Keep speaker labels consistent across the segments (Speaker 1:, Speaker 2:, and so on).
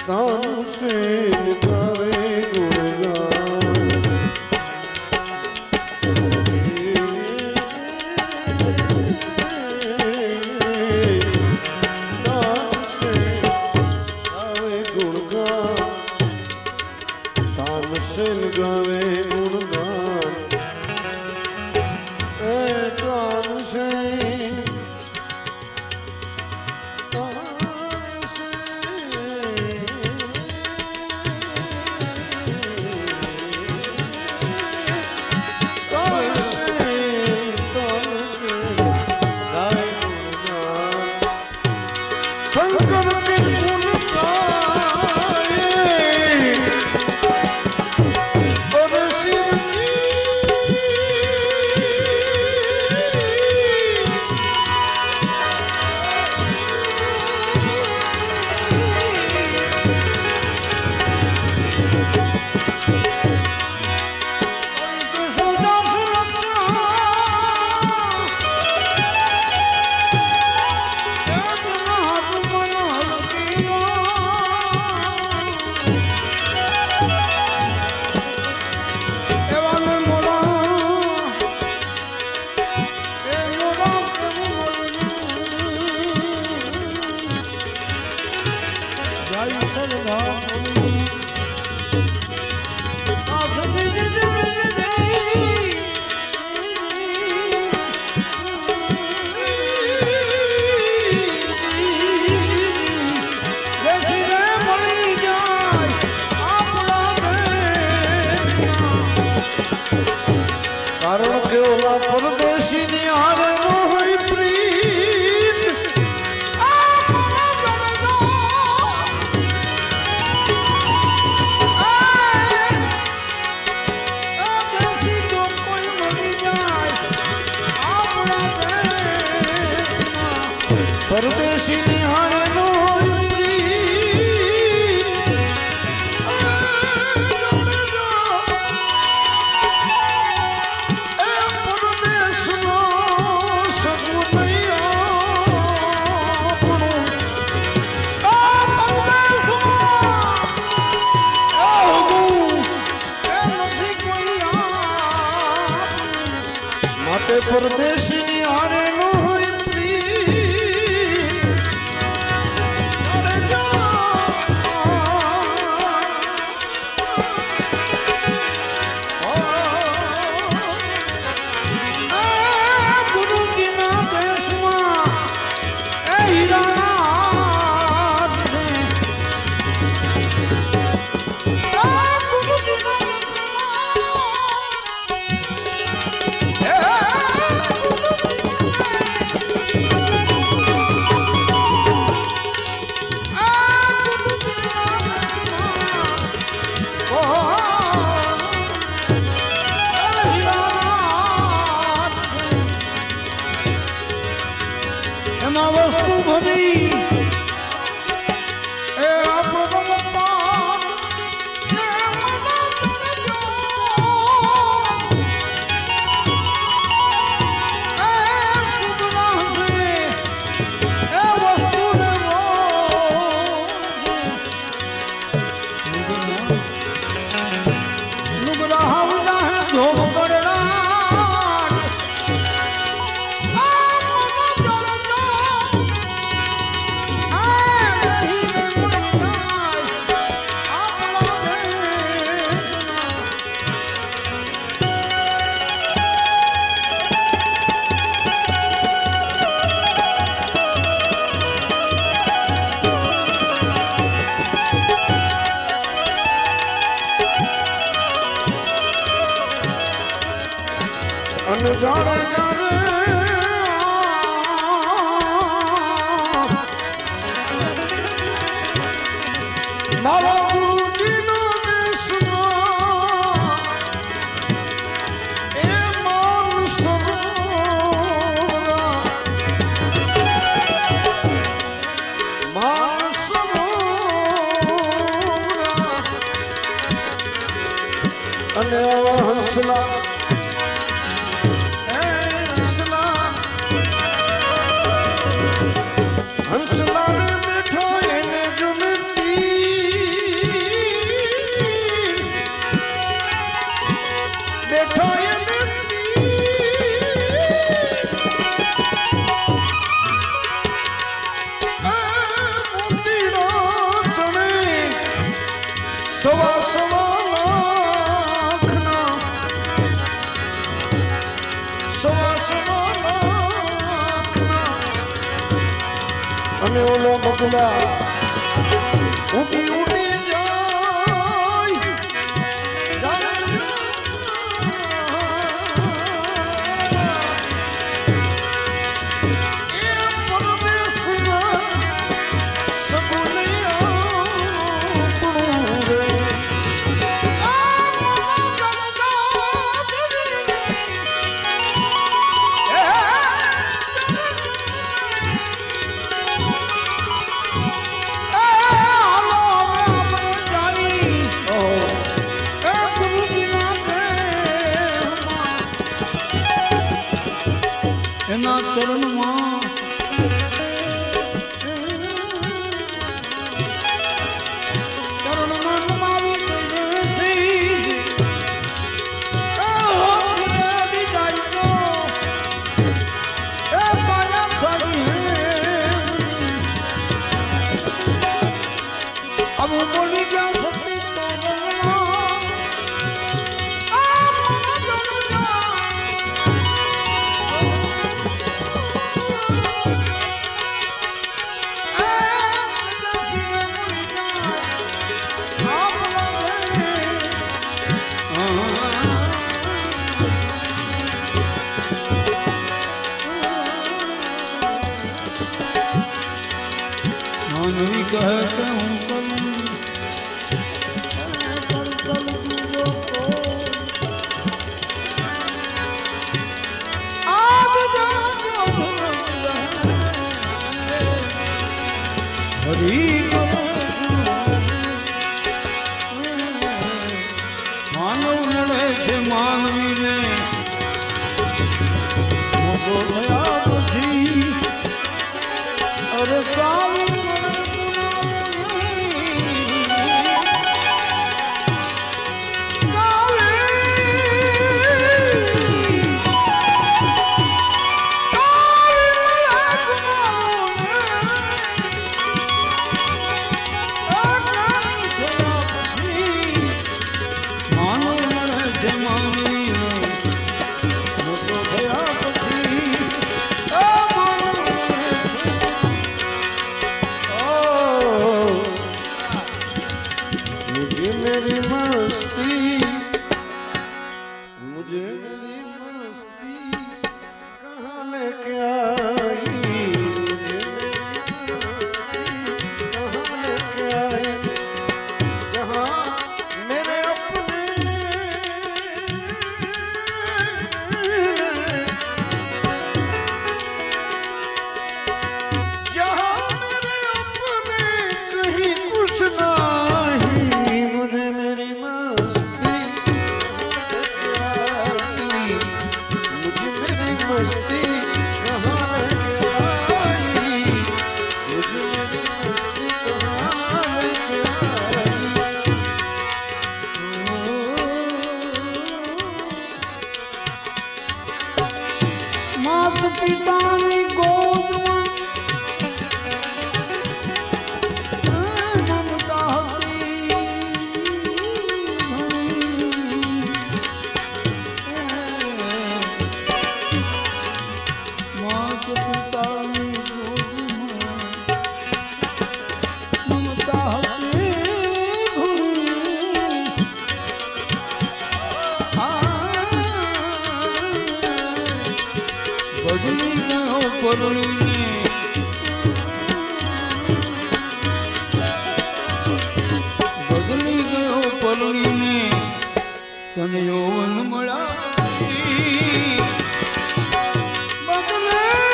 Speaker 1: તાનસેન ગાવે ગુણગાન તાનસેન ગાવે ગુણગાન તાનસેન ગાવે ગુણગાન એ તાનસેન કારણ કે ઓલા પરદેશીની હારે નો હોય પ્રીત પરદેશીની હારે નો હોય પરદેશી હારે નો હોય પ્રીત ગુરુજીના દેશમાં એ હીરાના એમાં વસ્તુ ભરી એ આપણો મારા ગુરુજીનો દેશમાં એ માન સરોવરા અને હંસલા હંસલા ને બેઠો એને જુમતી સવા સવા લાખના સવા સવા લાખના અને ઓલા બગલા ઉડી ઉડી જાય જાણે એ પરદેશના સગુનિયા એના તરુણમાં માનવી કહે કે હું માનવ નડે છે માનવીને મોટો થયા પછી અરે પિતાની ગોદમાં મમતા હતી માત પિતાની ગોદમાં મમતા હતી બદલી ગયો પરણીને બદલી ગયો પરણીને તને યૌવન મળ્યા બદલે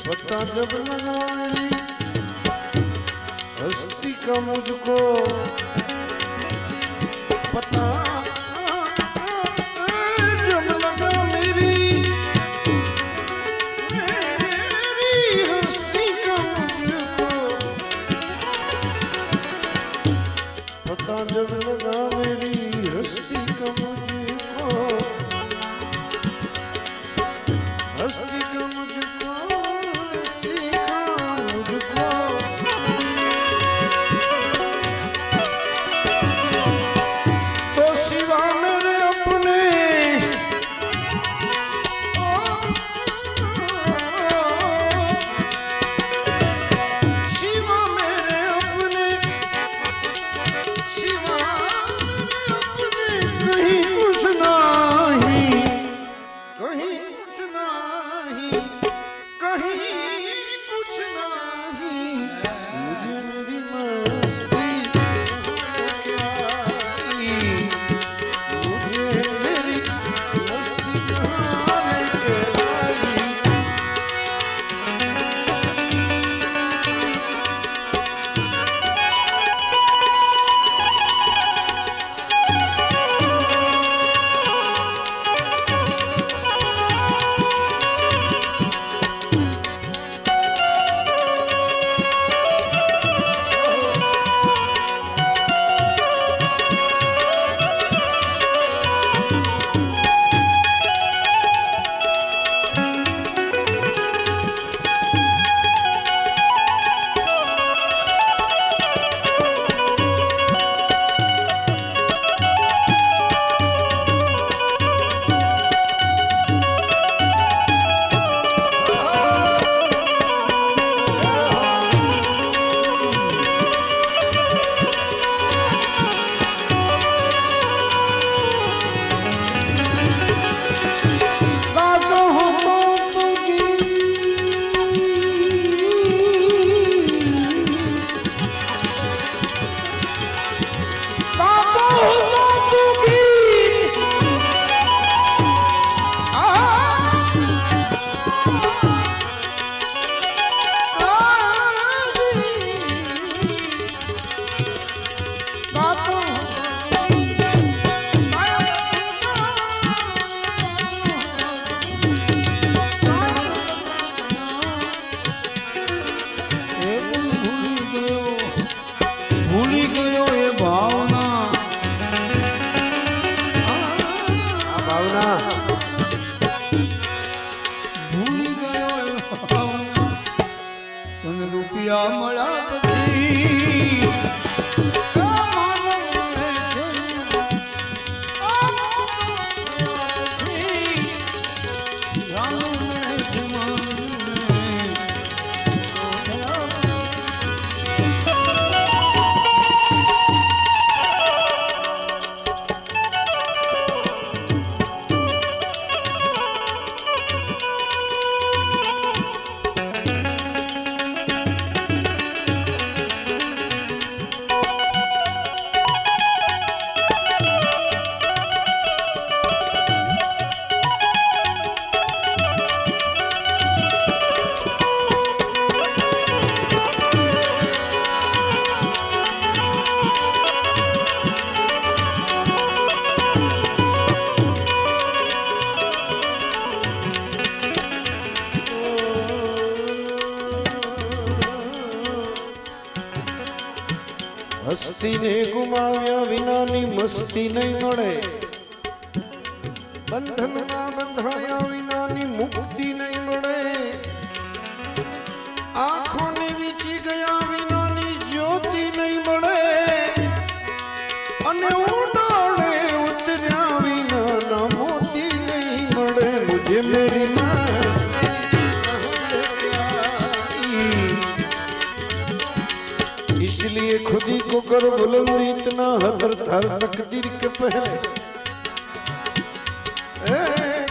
Speaker 1: पता जब लगा मेरी हस्ती का मुझको पता जब लगा मेरी हस्ती का मुझको पता जब लगा मेरी हस्ती का मुझको हस्ती का मुझको हस्ती का मुझको तो सिवा मेरे अपने सिवा मेरे अपने सिवा मेरे अपने कहीं कुछ नहीं कहीं कुछ नहीं कहीं कुछ नहीं मुझे मेरी मस्ती मुझे मेरी मस्ती कहाँ लेकर आई
Speaker 2: ભૂલી ગયો એ ભાવના
Speaker 1: આ ભાવના
Speaker 2: ભૂલી ગયો એ ભાવના તને રૂપિયા મળ્યા પછી
Speaker 1: હસ્તીને ગુમાવ્યા વિનાની મસ્તી નહીં મળે બંધનમાં બંધાયા વિનાની મુક્તિ નહીં મળે આંખોને વીંચી ગયા વિનાની જ્યોતિ નહીં મળે અને ઉડાડે ઉતર્યા વિનાના મોતી નહીં મળે મુझे मेरी इसलिए खुद ही को कर बुलंद इतना हर हर तकदीर के पहले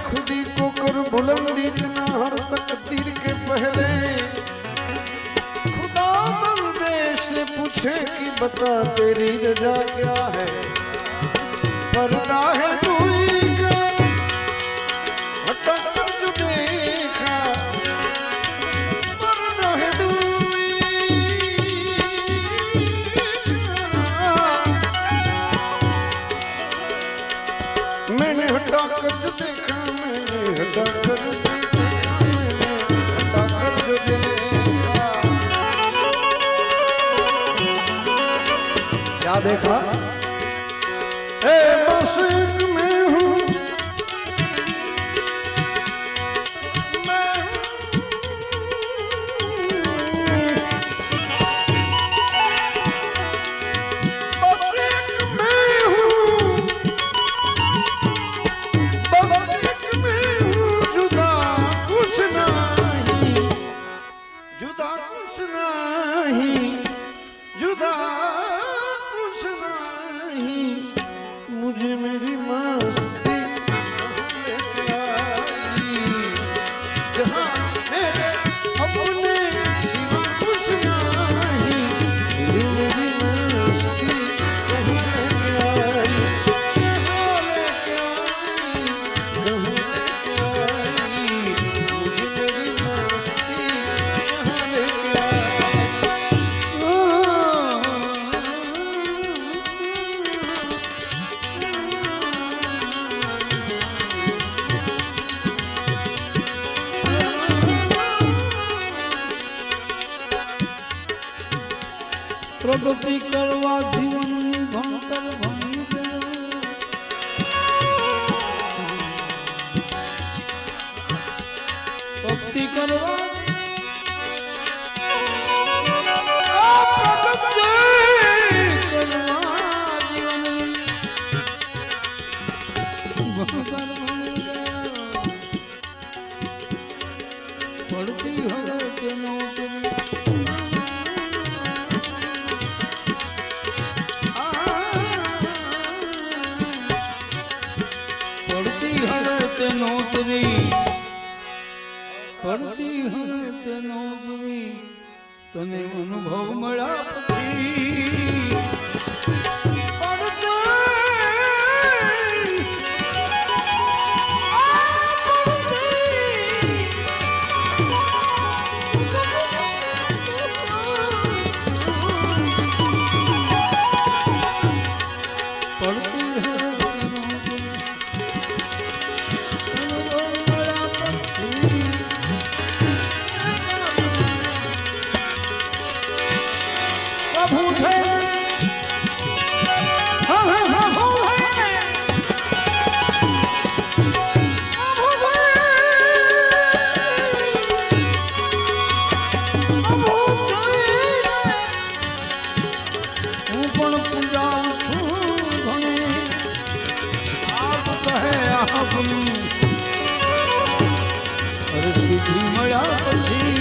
Speaker 1: खुद ही को कर बुलंद इतना हर तकदीर के पहले खुदा बंदे से पूछे कि बता तेरी रजा क्या है पर्दा है दूरी का हटा कर जो देखा देखा ए बस एक मैं हूँ मुझे मेरी मस्ती जहाँ मेरे अपने सिवा कुछ नहीं मेरी मस्ती कहीं लेके आई कहाँ लेके आई मुझे मेरी मस्ती कहाँ लेके आई
Speaker 2: પ્રગતિ કરવા જીવનની ભણતર ભણી ગયો ભક્તિ કરવા પડતી હવે તેનો નોકરી પડતી હવે તે નોકરી તને અનુભવ મળ્યા પછી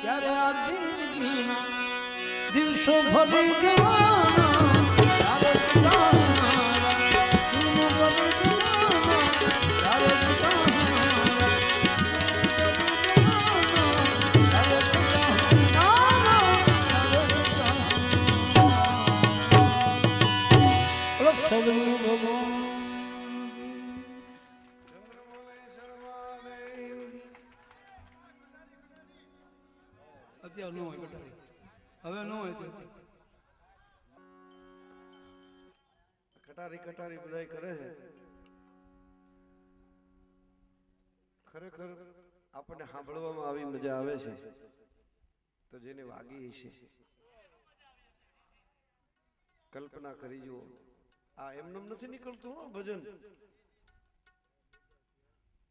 Speaker 2: ત્યારે આ જિંદગીના દિવસો ભરી જવાના અત્યારે ન હોય કટારી હવે ન હોય
Speaker 1: કટારી કટારી બધાય કરે છે ખરેખર આપણને સાંભળવામાં આવી મજા આવે છે તો જેને વાગી છે કલ્પના કરી જુઓ આ એમનેમ નથી નીકળતું હો ભજન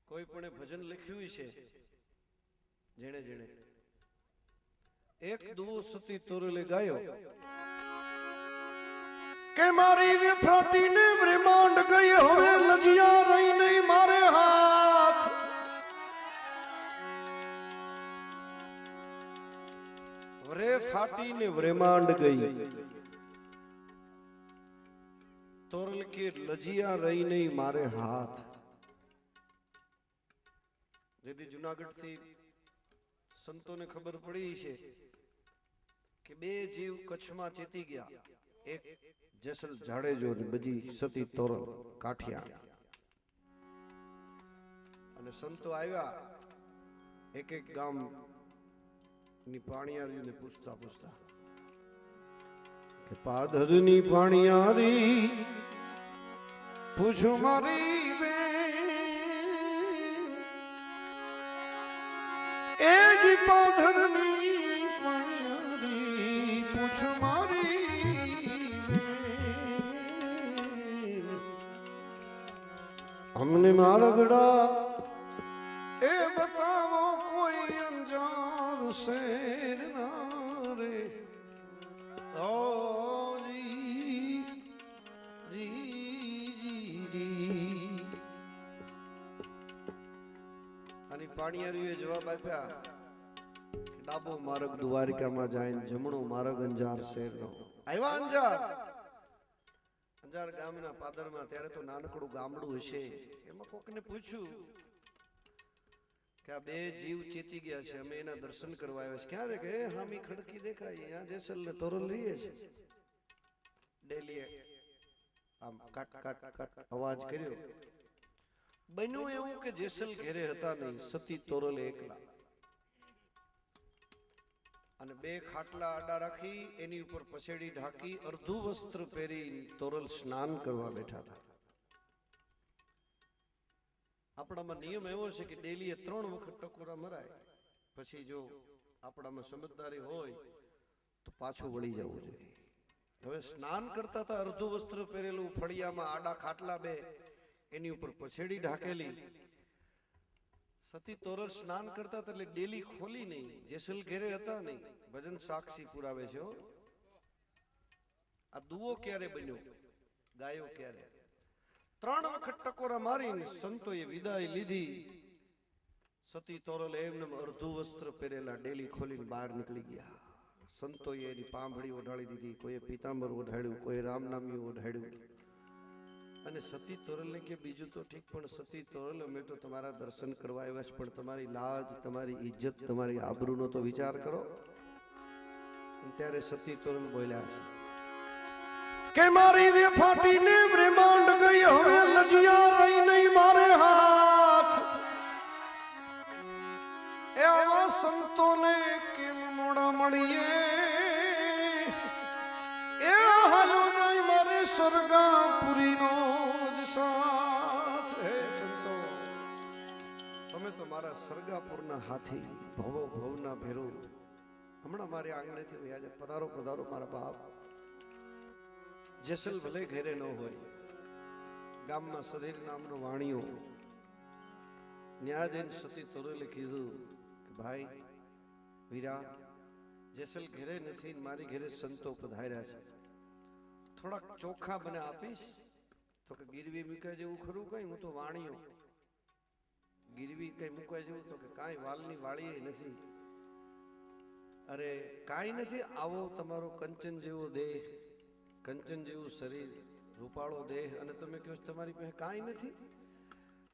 Speaker 1: કોઈ પણ ભજન લખ્યું છે જેણે જેણે એક દો સતી તોરલે ગાયો કે મારી વિફ્રાટીને બ્રહ્માંડ ગઈ હવે લજિયા રહી નહીં મારે હાથ વરે ફાટીને બ્રહ્માંડ ગઈ તોરલ કે લજિયા રહી નહીં મારે હાથ જેથી જુનાગઢ થી સંતોને ખબર પડી છે કે બે જીવ કચ્છમાં ચેતી ગયા એક જેસલ જાડેજો ને બજી સતી તોરલ કાઠિયા અને સંતો આવ્યા એક એક ગામ ની પાણીયારીને પૂછતા પૂછતા કે પાદરની પાણીયારી પૂછો મારી બેન એ જ પાદરની પાણીયારી પૂછો મારી બેન અમને મારગડા એ બતાવો કોઈ અંજાર શેર ના રે ઓ જી જી જી અને પાણીયારીએ જવાબ આપ્યા કે ડાબો માર્ગ દ્વારિકામાં જાય ને જમણો માર્ગ અંજાર શેરનો આવ્યા અંજાર ગામના પાદરમાં ત્યારે તો નાનકડું ગામડું હશે એમાં કોકને પૂછ્યું કે આ બે જીવ ચેતી ગયા છે અમે એના દર્શન કરવા આવ્યા છે ક્યાં રે કે હામી ખડકી દેખાય અહીંયા જેસલ ને તોરલ રહીએ છે ડેલી આમ કાટ કાટ કાટ અવાજ કર્યો બન્યું એવું કે જેસલ ઘેરે હતા નહીં સતી તોરલ એકલા અને બે ખાટલા આડા રાખી એની ઉપર પછેડી ઢાંકી અર્ધું વસ્ત્ર પહેરી તોરલ સ્નાન કરવા બેઠા હતા આપણામાં નિયમ એવો છે કે ડેલીએ 3 વખત ટકોરા મરાય પછી જો આપણામાં સમજદારી હોય તો પાછું વળી જવું જોઈએ હવે સ્નાન કરતા હતા અર્ધું વસ્ત્ર પહેરેલું ફળિયામાં આડા ખાટલા બે એની ઉપર પછેડી ઢાકેલી સતી તોરલ સ્નાન કરતા હતા એટલે ડેલી ખોલી નહીં જેસલ ઘેરે હતા નહીં ભજન સાક્ષી પુરાવે છે આ દુઓ ક્યારે બન્યો ગાયો ક્યારે 3 વખત ટકોરા મારીને સંતોએ વિદાય લીધી સતી તોરલ એમને અર્ધું વસ્ત્ર પહેરેલા ડેલી ખોલીને બહાર નીકળી ગયા સંતોએ એની પાંભડી ઓઢાડી દીધી કોઈએ પીતાંબર ઓઢાડ્યું કોઈ રામનામ્યું ઓઢાડ્યું અને સતી તોરલને કે બીજું તો ઠીક પણ સતી તોરલ અમે તો તમારા દર્શન કરવા આવ્યા છે પણ તમારી લાજ તમારી ઇજ્જત તમારી આબરૂનો તો વિચાર કરો ત્યારે સતી તોરલ બોલ્યા છે કે મારી વે ફાટીને બ્રહ્માંડ ગઈ હવે લજિયા રહી નહીં મારે હાથ એ આવા સંતોને કેમ મોડા મળીએ એ હાલો જાય મારે સ્વર્ગાપુરીનો જ સાથ હે સંતો તમે તો મારા સ્વર્ગાપુરના હાથી ભવો ભવના ભેરો હમણાં મારી આંગણેથી વ્યાજ પધારો પધારો મારા બાપ જેસલ ભલે ઘેરે ન હોય ગામમાં સધીર નામનો વાણિયો ન્યા જઈને સતી તોરલે કીધું કે ભાઈ વીરા જેસલ ઘેરે નથી મારી ઘેરે સંતો પધાર્યા છે થોડાક ચોખા મને આપીશ તો કે ગીરવી મૂકાય જેવું ખરું કઈ હું તો વાણિયો ગીરવી કઈ મૂકવા જેવું તો કે કાંઈ વાલની વાળી નથી અરે કાંઈ નથી આવો તમારો કંચન જેવો દેહ કંચન જેવું શરીર રૂપાળો દેહ અને તમે કહો તમારી પાસે કાંઈ નથી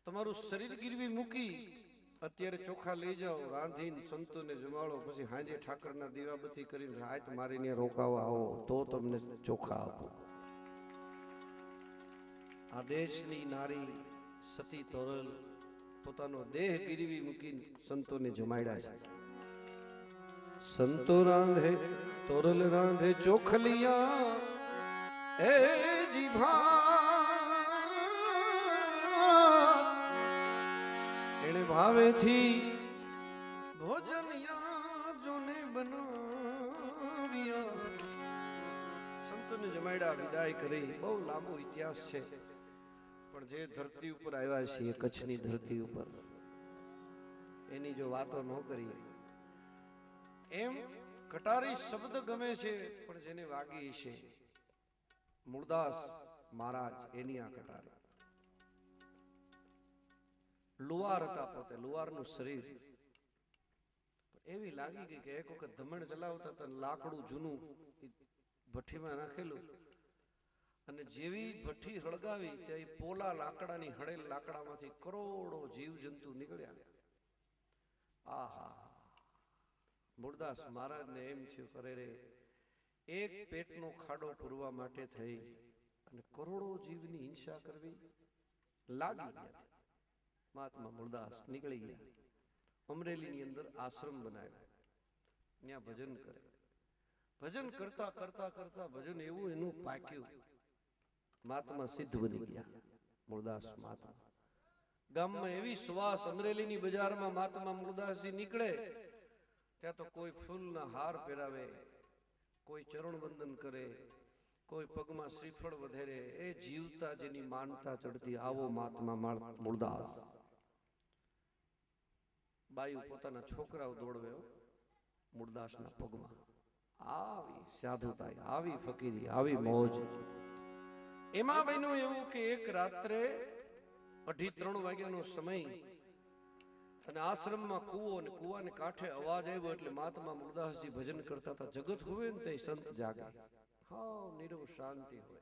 Speaker 1: તમારું શરીર ગીરવી મૂકી અત્યારે ચોખા લઈ જાઓ રાંધીને સંતોને જમાડો પછી હાંજે ઠાકરના દીવાબત્તી કરીને રાત મારીને રોકાવા આવો તો તમને ચોખા આપો આ દેશની નારી સતી તોરલ પોતાનો દેહ ગીરવી મૂકીને સંતોને જમાડ્યા છે સંતો રાંધે તોરલ રાંધે ચોખલિયા એ જીભા એને ભાવેથી ભોજનિયા જોને બનાવ્યા સંતોને જમાડ્યા વિદાય કરી બહુ લાંબો ઇતિહાસ છે પણ જે ધરતી ઉપર આવ્યા છીએ કચ્છની ધરતી ઉપર એની જો વાતો ન કરીએ એમ કટારી શબ્દ ગમે છે પણ જેને વાગી છે મૂળદાસ મહારાજ એની આ કટારી લુવાર હતા પોતે લુવારનું શરીર એવી લાગી ગઈ કે એક વખત ધમણ ચલાવતા હતા લાકડું જૂનું ભઠ્ઠીમાં નાખેલું અને જેવી ભઠ્ઠી હળગાવી ત્યાં પોલા લાકડાની હળેલ લાકડામાંથી કરોડો જીવ જંતુ નીકળ્યા આહા મૂળદાસ મહારાજને એમ થયું કરે રે એક પેટનો ખાડો પૂરવા માટે થઈ અને કરોડો જીવની હિંસા કરવી લાગી ગયા. મહાત્મા મૂળદાસ નીકળી ગયા. અમરેલીની અંદર આશ્રમ બનાવ્યો, ત્યાં ભજન કરે. ભજન કરતા કરતા કરતા ભજન એવું એનું પાક્યું, મહાત્મા સિદ્ધ બની ગયા. મૂળદાસ મહાત્મા ગામમાં એવી સુવાસ, અમરેલીની બજારમાં મહાત્મા મૂળદાસજી નીકળે ત્યાં તો કોઈ ફૂલના હાર પહેરાવે, કોઈ ચરણ વંદન કરે, કોઈ પગમાં શ્રીફળ વધેરે. એ જીવતા જેની માનતા ચડતી, આવો મહાત્મા મૂળદાસ. બાયુ પોતાના છોકરાઓ દોડવે મૂળદાસના પગમાં. આવી સાધુતા, આવી ફકીરી, આવી મોજ. એમાં બન્યું એવું કે એક રાત્રે 2:30 વાગ્યાનો સમય અને આશ્રમમાં કૂવો, અને કૂવાને કાંઠે અવાજ આવ્યો એટલે મહાત્મા મૂળદાસજી ભજન કરતા હતા. જગત હોય ને તે સંત જાગે, હા, નીરવ શાંતિ હોય.